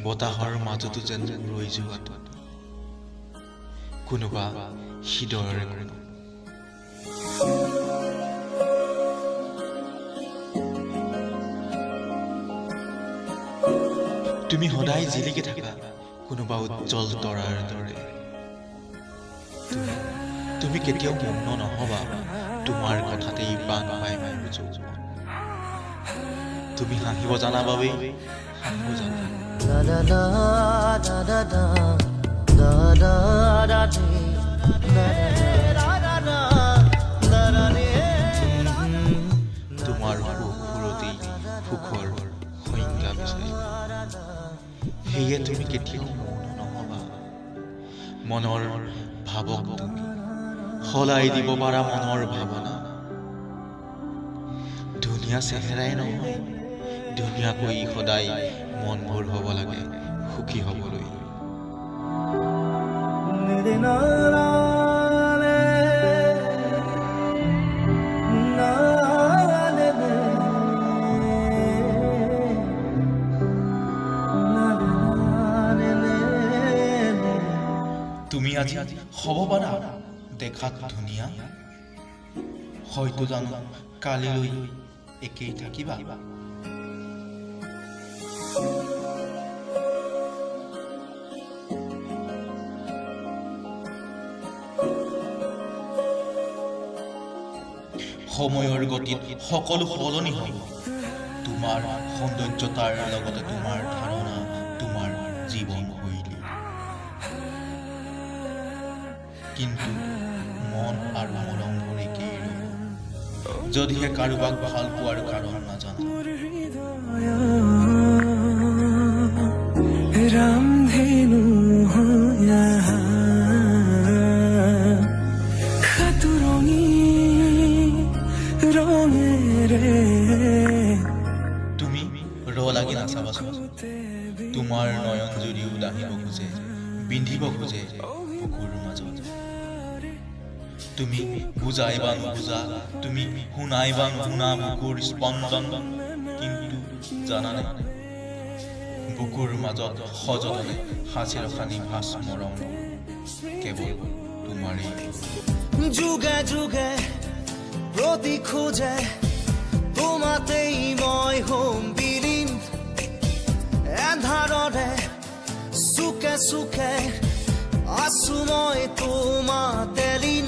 বতাহৰ মাজতো যেন ৰৈ যোৱাটো কোনোবা হৃদয়ৰে কোনো তুমি সদায় জিলিকি থাকা কোনোবা উজ্জ্বল তৰাৰ দৰে তুমি কেতিয়াও মৌন নহবা তোমাৰ কথাতেই বান পাই যৌৱন তুমি হাঁহিব জানা বাবেই হাঁহিব জানা তোমাৰ সুৰতেই সুখৰ সংজ্ঞা বিচাৰি সেয়ে তুমি কেতিয়াও মৌন নহবা মনৰ ভাৱক তুমি সলাই দিব পাৰা মনৰ ভাৱনা ধুনীয়া চেহেৰাই নহয় ধুনীয়াকৈ সদায় মনবোৰ হ'ব লাগে সুখী হ'বলৈ তুমি আজি হ'ব পাৰা দেখাত ধুনীয়া হয়তো জানো কালিলৈ একেই থাকিবা সময়ৰ গতিত সকলো সলনি হ'ব তোমাৰ সৌন্দৰ্যতাৰ লগতে তোমাৰ ধাৰণা তোমাৰ জীৱনশৈলী কিন্তু মন আৰু মৰমবোৰ একেই ৰ'ব যদিহে কাৰোবাক ভাল পোৱাৰ কাৰণ নাজানা रामधेनु हो यहाँ खतुरंगी रंगेरे তুমি ৰ লাগি নাচাবাচোন তোমাৰ নয়ন জুৰিও দাহিব খোজে বিন্ধিব খোজে বুকুৰ মাজত তুমি বুজাই বা নুবুজা তুমি শুনাই বা নুশুনা বুকুৰ স্পন্দন কিন্তু জানানে বুকুৰ মাজত সযতনে সাঁচি ৰখা নিভাঁজ মৰম কেৱল তোমাৰেই যুগে যুগে প্ৰতি খোজে তোমাতেই মই হ'ম বিলীন এন্ধাৰৰে চুকে চুকে আছো মই তোমাতে লীন